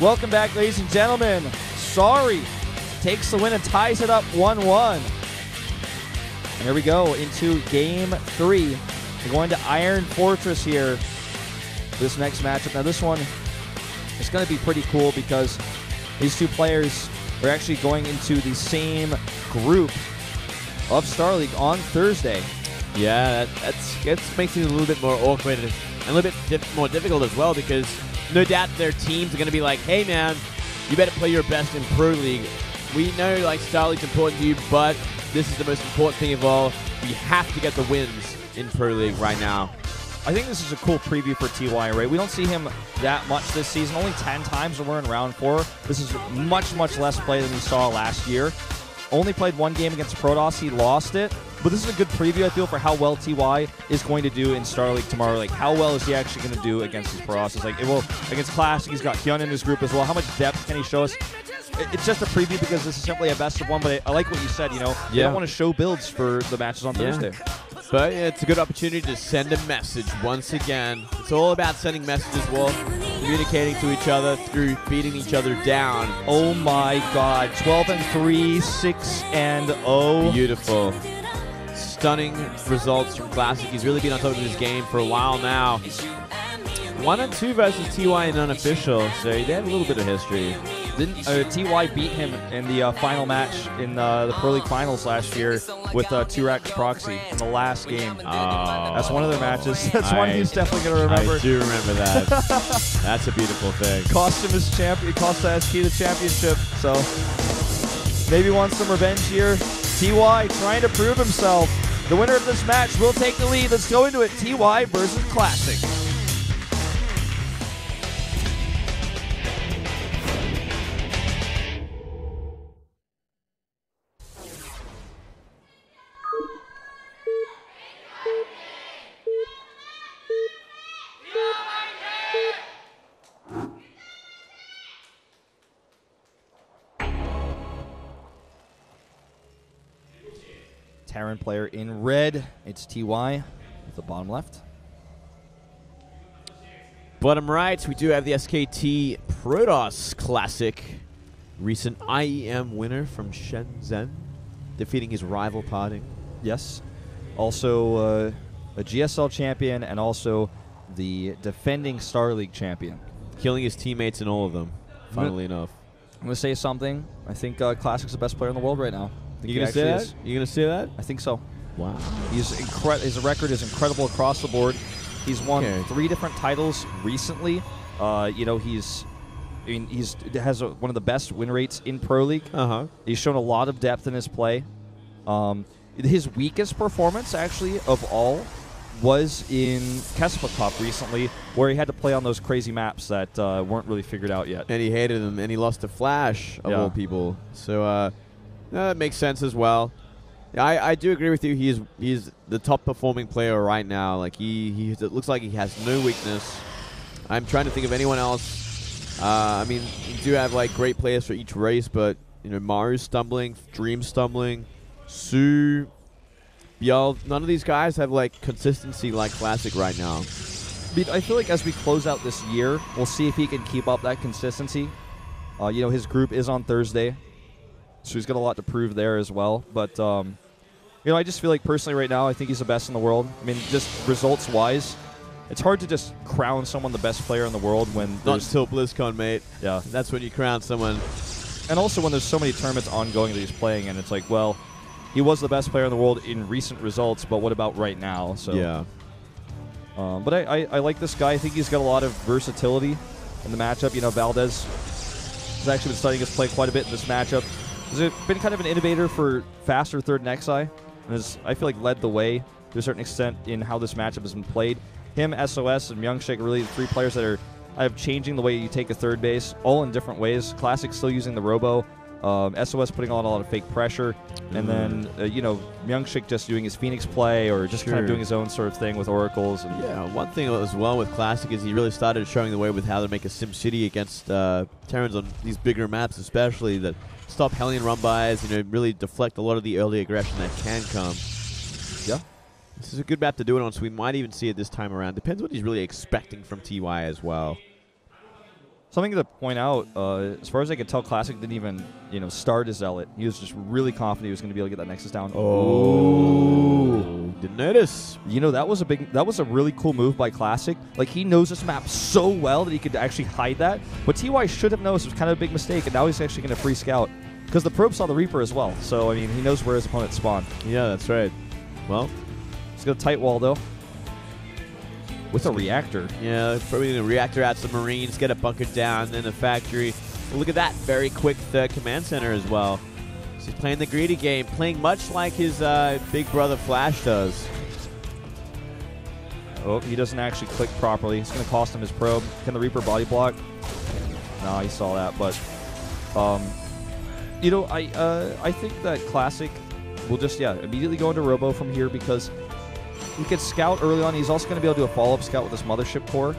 Welcome back, ladies and gentlemen. Sorry takes the win and ties it up 1-1. And here we go into Game 3. We're going to Iron Fortress here. This next matchup. Now this one is going to be pretty cool because these two players are actually going into the same group of Star League on Thursday. Yeah, that makes it a little bit more awkward and a little bit more difficult as well, because no doubt their teams are going to be like, hey man, you better play your best in Pro League. We know like Star League's important to you, but this is the most important thing of all. We have to get the wins in Pro League right now. I think this is a cool preview for TY, right? We don't see him that much this season. Only 10 times we're in round 4. This is much, much less play than we saw last year. Only played one game against Protoss. He lost it. But this is a good preview, I feel, for how well TY is going to do in Star League tomorrow. Like, how well is he actually going to do against his Protoss? Like, against Classic, he's got Hyun in his group as well. How much depth can he show us? It's just a preview because this is simply a best of one, but I like what you said, you know. You don't want to show builds for the matches on Thursday. But it's a good opportunity to send a message once again. It's all about sending messages, well, communicating to each other through beating each other down. Oh my god. 12-3, 6-0. Beautiful. Stunning results from Classic. He's really been on top of his game for a while now. 1-2 versus TY in unofficial, so they have a little bit of history. Didn't TY beat him in the final match in the Pro League Finals last year with 2-Rax Proxy in the last game? Oh. That's one of their matches. That's one he's definitely going to remember. I do remember that. That's a beautiful thing. Cost him his champion. Cost SK the championship. So maybe wants some revenge here. TY trying to prove himself. The winner of this match will take the lead. Let's go into it. TY versus Classic. Terran player in red. It's TY with the bottom left. Bottom right, we do have the SKT Protoss Classic. Recent IEM winner from Shenzhen, defeating his rival Parding. Yes. Also a GSL champion and also the defending Star League champion. Killing his teammates in all of them, funnily enough. I'm going to say something. I think Classic's the best player in the world right now. You gonna say that? You gonna say that? I think so. Wow. His record is incredible across the board. He's won 3 different titles recently. You know, he has one of the best win rates in Pro League. He's shown a lot of depth in his play. His weakest performance, actually, of all, was in Kespa Cup recently, where he had to play on those crazy maps that weren't really figured out yet. And he hated them, and he lost to Flash, of all people. So, that makes sense as well. I do agree with you. He's the top performing player right now. Like it looks like he has no weakness. I'm trying to think of anyone else. I mean, you do have like great players for each race, but you know, Maru's stumbling, Dream's stumbling, Sue, Biel. None of these guys have like consistency like Classic right now. I feel like as we close out this year, we'll see if he can keep up that consistency. You know, his group is on Thursday. So he's got a lot to prove there as well. But, you know, I just feel like personally right now, I think he's the best in the world. I mean, just results-wise, it's hard to just crown someone the best player in the world when Not until BlizzCon, mate. Yeah. That's when you crown someone. And also when there's so many tournaments ongoing that he's playing, and it's like, well, he was the best player in the world in recent results, but what about right now? So yeah. But I like this guy. I think he's got a lot of versatility in the matchup. You know, Valdez has actually been studying his play quite a bit in this matchup. He's been kind of an innovator for faster third Nexi, and has, I feel like, led the way to a certain extent in how this matchup has been played. Him, SOS, and Myungshik are really the 3 players that are changing the way you take a third base, all in different ways. Classic still using the Robo, SOS putting on a lot of fake pressure, and then, you know, Myungshik just doing his Phoenix play or just kind of doing his own sort of thing with Oracles. And yeah, one thing as well with Classic is he really started showing the way with how to make a SimCity against Terrans on these bigger maps, especially that stop Hellion run-bys, you know, really deflect a lot of the early aggression that can come. Yeah. This is a good map to do it on, so we might even see it this time around. Depends what he's really expecting from TY as well. Something to point out, as far as I could tell, Classic didn't even, start his Zealot. He was just really confident he was going to be able to get that Nexus down. Oh, didn't notice. That was a really cool move by Classic. Like, he knows this map so well that he could actually hide that. But TY should have noticed. It was kind of a big mistake, and now he's actually going to free scout. Because the probe saw the Reaper as well. So, I mean, he knows where his opponent spawned. Yeah, that's right. Well, he's got a tight wall, though. With a reactor. Yeah, probably going to reactor out some Marines, get it bunkered down, then a factory. Well, look at that. Very quick third command center as well. So he's playing the greedy game, playing much like his big brother Flash does. Oh, he doesn't actually click properly. It's going to cost him his probe. Can the Reaper body block? No, he saw that. But, I think that Classic will just, immediately go into Robo from here because he could scout early on. He's also going to be able to do a follow-up scout with this Mothership core.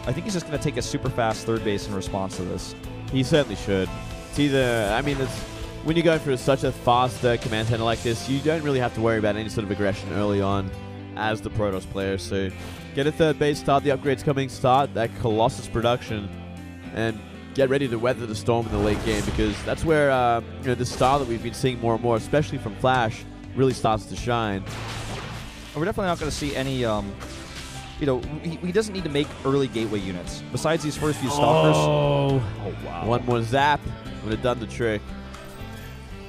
I think he's just going to take a super fast third base in response to this. He certainly should. It's either, when you go for such a fast command center like this, you don't really have to worry about any sort of aggression early on as the Protoss player. So get a third base, start the upgrades coming, start that Colossus production, and get ready to weather the storm in the late game because that's where the style that we've been seeing more and more, especially from Flash, really starts to shine. We're definitely not going to see any, he doesn't need to make early gateway units. Besides these first few Stalkers. Oh, wow. One more zap would have done the trick.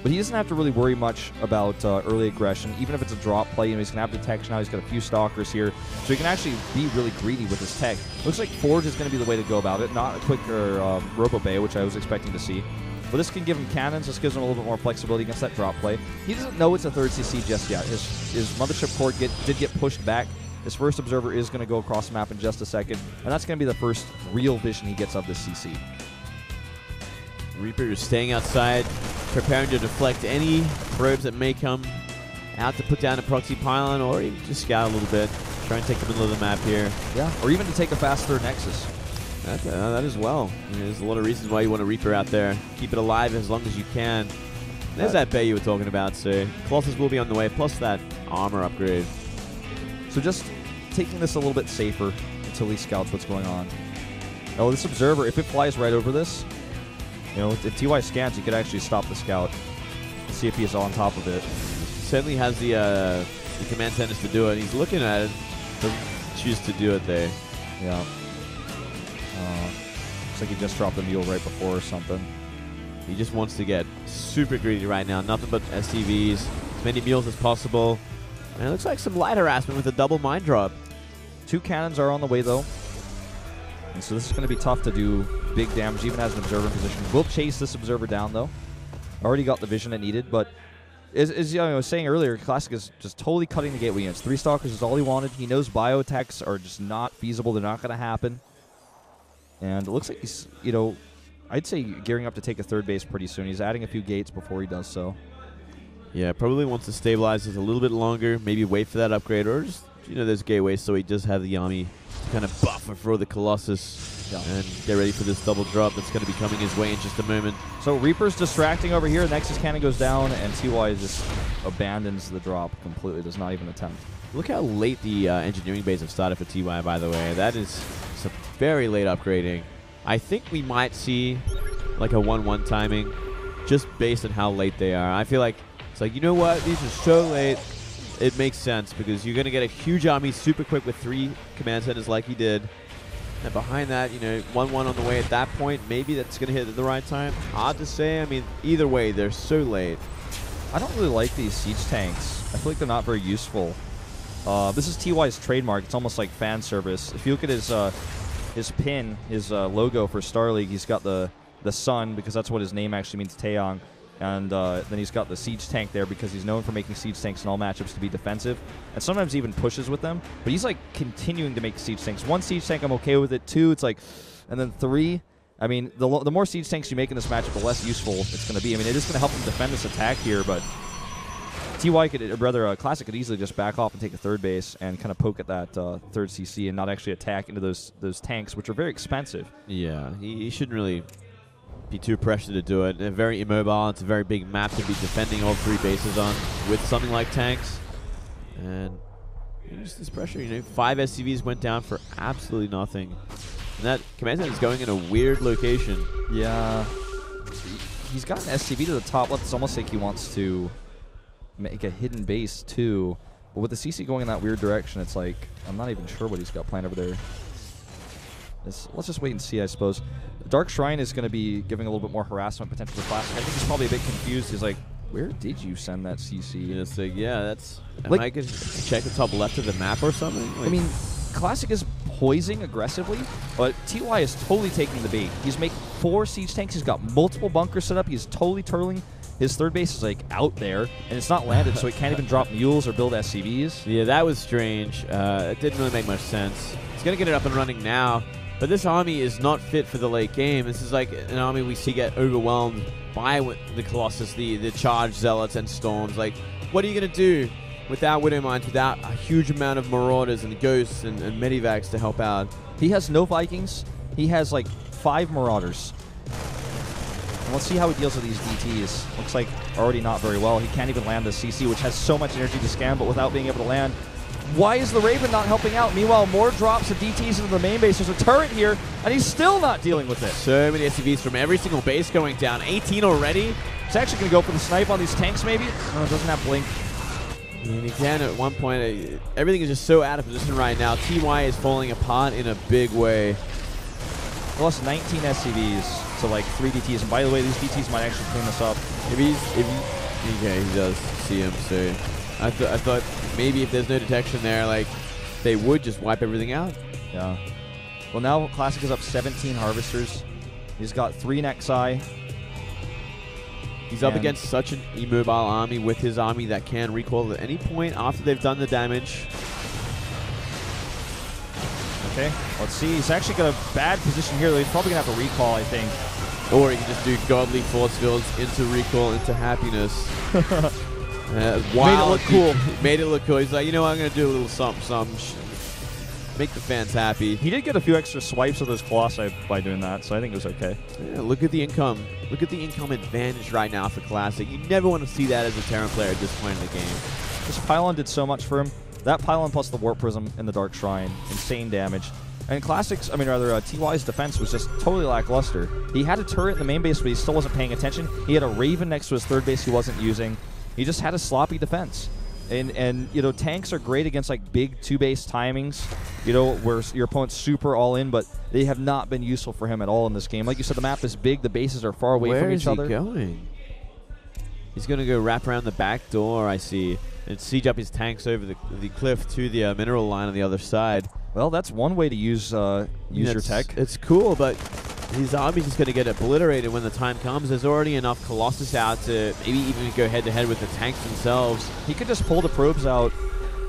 But he doesn't have to really worry much about early aggression, even if it's a drop play. He's going to have detection now. He's got a few Stalkers here. So he can actually be really greedy with his tech. Looks like Forge is going to be the way to go about it, not a quicker Robo Bay, which I was expecting to see. But this can give him cannons. This gives him a little bit more flexibility against that drop play. He doesn't know it's a third CC just yet. His Mothership core did get pushed back. His first Observer is going to go across the map in just a second. And that's going to be the first real vision he gets of this CC. Reaper is staying outside, preparing to deflect any probes that may come out to put down a proxy pylon or even just scout a little bit. Try and take the middle of the map here. Yeah, or even to take a fast third Nexus. That as well. There's a lot of reasons why you want a Reaper out there. Keep it alive as long as you can. There's that bay you were talking about, so Colossus will be on the way, plus that armor upgrade. So just taking this a little bit safer until he scouts what's going on. Oh, this Observer, if it flies right over this, if TY scans, he could actually stop the scout and see if he is on top of it. Certainly has the command centers to do it. He's looking at it, doesn't choose to do it there. Yeah. Looks like he just dropped a mule right before or something. He just wants to get super greedy right now. Nothing but STVs, as many mules as possible. And it looks like some light harassment with a double mine drop. 2 cannons are on the way, though. And so this is going to be tough to do big damage, even as an Observer in position. We'll chase this Observer down, though. Already got the vision it needed, but as I was saying earlier, Classic is just totally cutting the gateway units. 3 Stalkers is all he wanted. He knows bio attacks are just not feasible. They're not going to happen. And it looks like he's, I'd say gearing up to take a third base pretty soon. He's adding a few gates before he does so. Yeah, probably wants to stabilize this a little bit longer, maybe wait for that upgrade, or just, there's gateways, so he does have the army to kind of buffer for the Colossus and get ready for this double drop that's going to be coming his way in just a moment. So Reaper's distracting over here. Nexus cannon goes down, and TY just abandons the drop completely, does not even attempt. Look how late the engineering bays have started for TY, by the way. That is some very late upgrading. I think we might see like a 1-1 timing just based on how late they are. I feel like it's like, you know what? These are so late. It makes sense because you're going to get a huge army super quick with 3 command centers like he did. And behind that, 1-1 on the way at that point. Maybe that's going to hit at the right time. Hard to say. Either way, they're so late. I don't really like these siege tanks. I feel like they're not very useful. This is TY's trademark. It's almost like fan service. If you look at his pin, his logo for Star League, he's got the sun because that's what his name actually means, Taeyong. And then he's got the siege tank there because he's known for making siege tanks in all matchups to be defensive. And sometimes even pushes with them. But he's like continuing to make siege tanks. 1 siege tank, I'm okay with it. 2, it's like, and then 3. The more siege tanks you make in this matchup, the less useful it's going to be. It is going to help him defend this attack here, but TY could, or rather, Classic could easily just back off and take a third base and kind of poke at that third CC and not actually attack into those tanks, which are very expensive. Yeah, he shouldn't really be too pressured to do it. They're very immobile. It's a very big map to be defending all 3 bases on with something like tanks. And just this pressure, 5 SCVs went down for absolutely nothing. And that command center is going in a weird location. Yeah. He's got an SCV to the top left. It's almost like he wants to make a hidden base, too. But with the CC going in that weird direction, it's like, I'm not even sure what he's got planned over there. Let's just wait and see, I suppose. Dark Shrine is going to be giving a little bit more harassment potential to Classic. I think he's probably a bit confused. He's like, where did you send that CC? It's like, yeah, that's... Like, I could check the top left of the map or something? Like, I mean, Classic is poising aggressively, but TY is totally taking the bait. He's making 4 siege tanks. He's got multiple bunkers set up. He's totally turtling. His third base is like out there, and it's not landed, so he can't even drop mules or build SCVs. Yeah, that was strange. It didn't really make much sense. He's going to get it up and running now, but this army is not fit for the late game. This is like an army we see get overwhelmed by the Colossus, the charged Zealots and Storms. Like, what are you going to do without Widowmines, without a huge amount of Marauders and Ghosts and Medivacs to help out? He has no Vikings. He has like 5 Marauders. And let's see how he deals with these DTs. Looks like already not very well. He can't even land the CC, which has so much energy to scan, but without being able to land. Why is the Raven not helping out? Meanwhile, more drops of DTs into the main base. There's a turret here, and he's still not dealing with it. So many SCVs from every single base going down. 18 already. He's actually going to go for the snipe on these tanks, maybe? No, it doesn't have blink. And he can at one point. Everything is just so out of position right now. TY is falling apart in a big way. He lost 19 SCVs to like 3 DTs. And by the way, these DTs might actually clean this up. Okay, he does see him. So I thought maybe if there's no detection there, like they would just wipe everything out. Yeah. Well, now Classic is up 17 Harvesters. He's got 3 Nexi. He's up against such an immobile army with his army that can recoil at any point after they've done the damage. Okay, let's see. He's actually got a bad position here, though. He's probably going to have to recall, I think. Or he can just do godly force fields into recall, into happiness. Made it look cool. Made it look cool. He's like, you know what, I'm going to do a little something. Make the fans happy. He did get a few extra swipes of those Colossi by doing that, so I think it was okay. Yeah, look at the income. Look at the income advantage right now for Classic. You never want to see that as a Terran player at this point in the game. This pylon did so much for him. That pylon plus the Warp Prism in the Dark Shrine, insane damage. And Classic's, TY's defense was just totally lackluster. He had a turret in the main base, but he still wasn't paying attention. He had a Raven next to his third base he wasn't using. He just had a sloppy defense. And you know, tanks are great against like big 2-base timings, you know, where your opponent's super all in, but they have not been useful for him at all in this game. Like you said, the map is big, the bases are far away from each other. Where is he going? He's going to go wrap around the back door, I see, and siege up his tanks over the cliff to the mineral line on the other side. Well, that's one way to use your tech. It's cool, but his army's just going to get obliterated when the time comes. There's already enough Colossus out to maybe even go head-to-head with the tanks themselves. He could just pull the probes out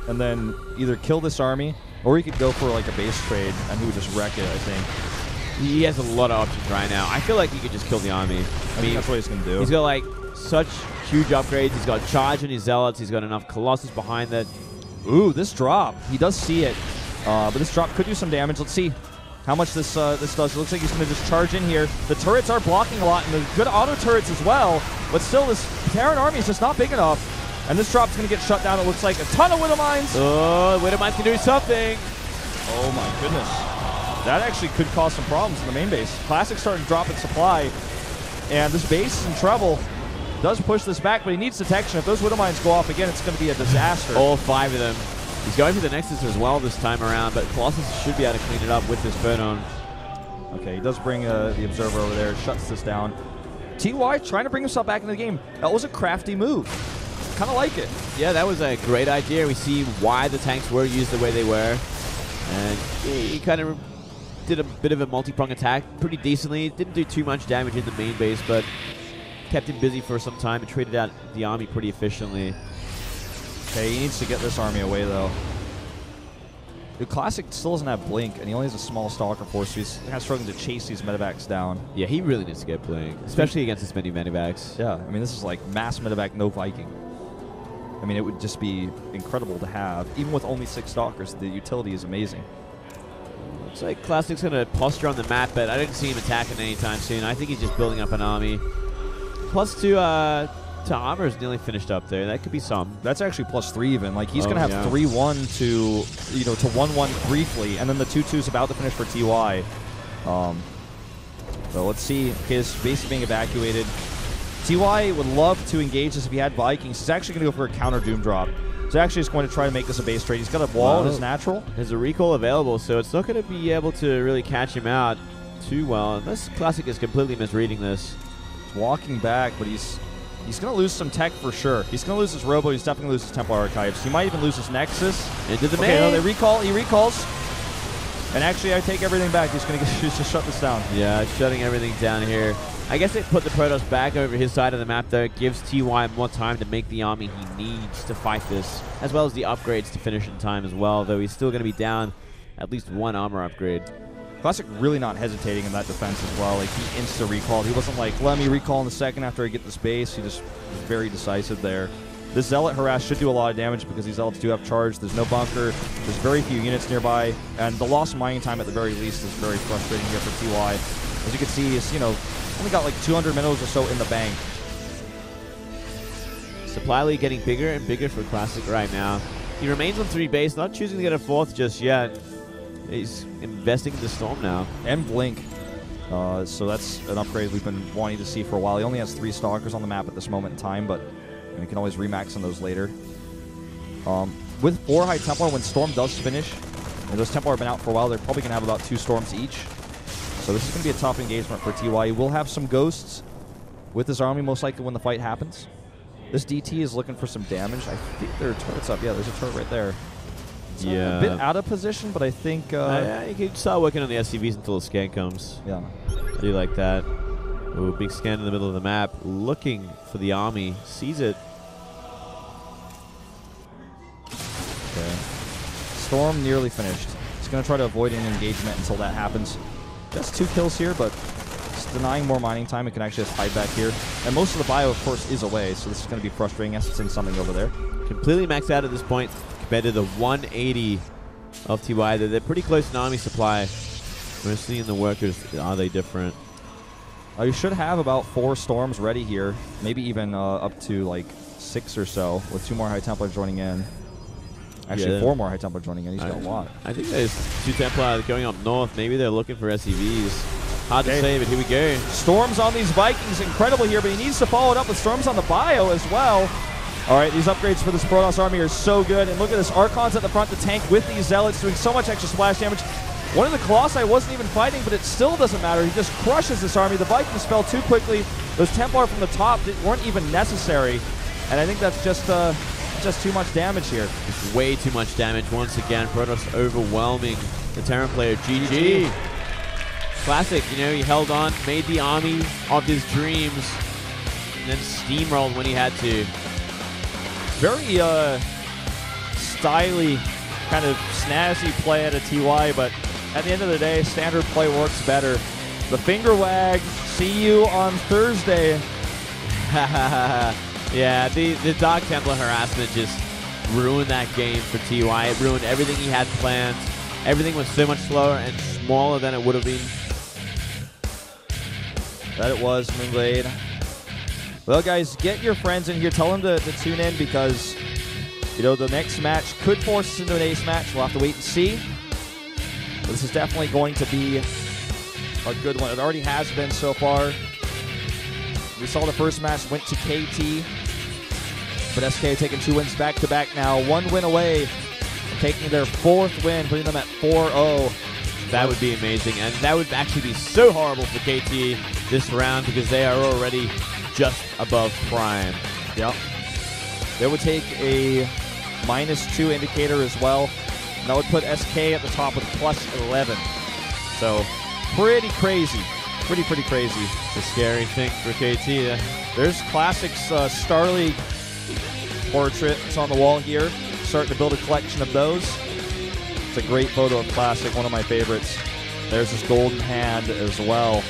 and then either kill this army, or he could go for like a base trade, and he would just wreck it, I think. He has a lot of options right now. I feel like he could just kill the army. I mean, that's what he's going to do. He's got like such huge upgrades. He's got charge in his Zealots. He's got enough Colossus behind that. Ooh, this drop. He does see it. But this drop could do some damage. Let's see how much this does. It looks like he's going to just charge in here. The turrets are blocking a lot, and the good auto turrets as well. But still, this Terran army is just not big enough. And this drop's going to get shut down. It looks like a ton of Widowmines. Oh, Widowmines can do something. Oh, my goodness. That actually could cause some problems in the main base. Classic's starting to drop in supply. And this base is in trouble. Does push this back, but he needs detection. If those Widowmines go off again, it's going to be a disaster. All 5 of them. He's going for the Nexus as well this time around, but Colossus should be able to clean it up with this Photon. Okay, he does bring the Observer over there, shuts this down. TY trying to bring himself back in the game. That was a crafty move. Kind of like it. Yeah, that was a great idea. We see why the tanks were used the way they were. And he kind of did a bit of a multi-prong attack pretty decently. Didn't do too much damage in the main base, but kept him busy for some time and traded out the army pretty efficiently. Okay, he needs to get this army away, though. The Classic still doesn't have Blink, and he only has a small Stalker force, so he's kind of struggling to chase these medevacs down. Yeah, he really needs to get Blink, especially against this many medevacs. Yeah, I mean, this is like mass medevac, no Viking. I mean, it would just be incredible to have. Even with only 6 Stalkers, the utility is amazing. Looks like Classic's going to posture on the map, but I didn't see him attacking anytime soon. I think he's just building up an army. +2 to armor is nearly finished up there. That could be some. That's actually +3 even. Like, he's going to have 3-1 to 1-1 briefly, and then the 2-2 is about to finish for TY. So let's see. Okay, this base is being evacuated. TY would love to engage this if he had Vikings. He's actually going to go for a counter Doom drop. So actually he's going to try to make this a base trade. He's got a wall in his natural. There's a recall available, so it's not going to be able to really catch him out too well. Unless Classic is completely misreading this. He's walking back, but he's going to lose some tech for sure. He's going to lose his Robo. He's definitely going to lose his Templar Archives. He might even lose his Nexus. Into the main. No, they recall. He recalls. And actually, I take everything back. He's going to just shut this down. Yeah, shutting everything down here. I guess they put the Protoss back over his side of the map, though. It gives TY more time to make the army he needs to fight this, as well as the upgrades to finish in time as well, though he's still going to be down at least one armor upgrade. Classic really not hesitating in that defense as well. Like, he insta-recalled. He wasn't like, let me recall in a second after I get this base. He just was very decisive there. This Zealot harass should do a lot of damage because these Zealots do have charge. There's no bunker. There's very few units nearby. And the loss of mining time at the very least is very frustrating here for TY. As you can see, he's, you know, only got like 200 minerals or so in the bank. Supply lead getting bigger and bigger for Classic right now. He remains on 3 base, not choosing to get a 4th just yet. He's investing in the Storm now. And Blink. So that's an upgrade we've been wanting to see for a while. He only has 3 Stalkers on the map at this moment in time, but we can always remax on those later. With 4 High Templar, when Storm does finish, and those Templar have been out for a while, they're probably going to have about 2 Storms each. So this is going to be a tough engagement for TY. He will have some Ghosts with his army, most likely when the fight happens. This DT is looking for some damage. I think there are turrets up. Yeah, there's a turret right there. It's a bit out of position, but I think... yeah, you can start working on the SCVs until the scan comes. Yeah. I do like that. Ooh, big scan in the middle of the map, looking for the army. Sees it. Okay. Storm nearly finished. He's going to try to avoid an engagement until that happens. Just 2 kills here, but it's denying more mining time. It can actually just hide back here. And most of the bio, of course, is away, so this is going to be frustrating as it's in something over there. Completely maxed out at this point compared to the 180 of TY. They're pretty close in army supply. Mostly in the workers, are they different? You should have about 4 Storms ready here. Maybe even up to like 6 or so, with 2 more High Templar joining in. Actually, 4 more High Templar joining in. He's got a lot. I think there's 2 Templar going up north. Maybe they're looking for SCVs. Hard to say, but here we go. Storms on these Vikings, incredible here, but he needs to follow it up with Storms on the bio as well. All right, these upgrades for this Protoss army are so good. And look at this, Archons at the front to tank with these Zealots, doing so much extra splash damage. One of the Colossi wasn't even fighting, but it still doesn't matter. He just crushes this army. The Vikings fell too quickly. Those Templar from the top weren't even necessary. And I think that's just too much damage here. It's way too much damage once again. Protoss overwhelming the Terran player. GG. Classic, you know, he held on, made the army of his dreams, and then steamrolled when he had to. Very stylish, kind of snazzy play at a TY, but at the end of the day, standard play works better. The finger wag, see you on Thursday. Yeah, the Dark Templar harassment just ruined that game for TY. It ruined everything he had planned. Everything was so much slower and smaller than it would have been. That it was, Moonglade. Well, guys, get your friends in here. Tell them to tune in because, you know, the next match could force us into an ace match. We'll have to wait and see. But this is definitely going to be a good one. It already has been so far. We saw the first match went to KT. But SK taking 2 wins back-to-back now. 1 win away from taking their 4th win, putting them at 4-0. That would be amazing. And that would actually be so horrible for KT this round because they are already just above prime. Yep. They would take a -2 indicator as well. And that would put SK at the top with +11. So, pretty crazy. Pretty crazy. It's a scary thing for KT. Yeah. There's Classic's Star League portrait. It's on the wall here. Starting to build a collection of those. It's a great photo of Classic, one of my favorites. There's his golden hand as well.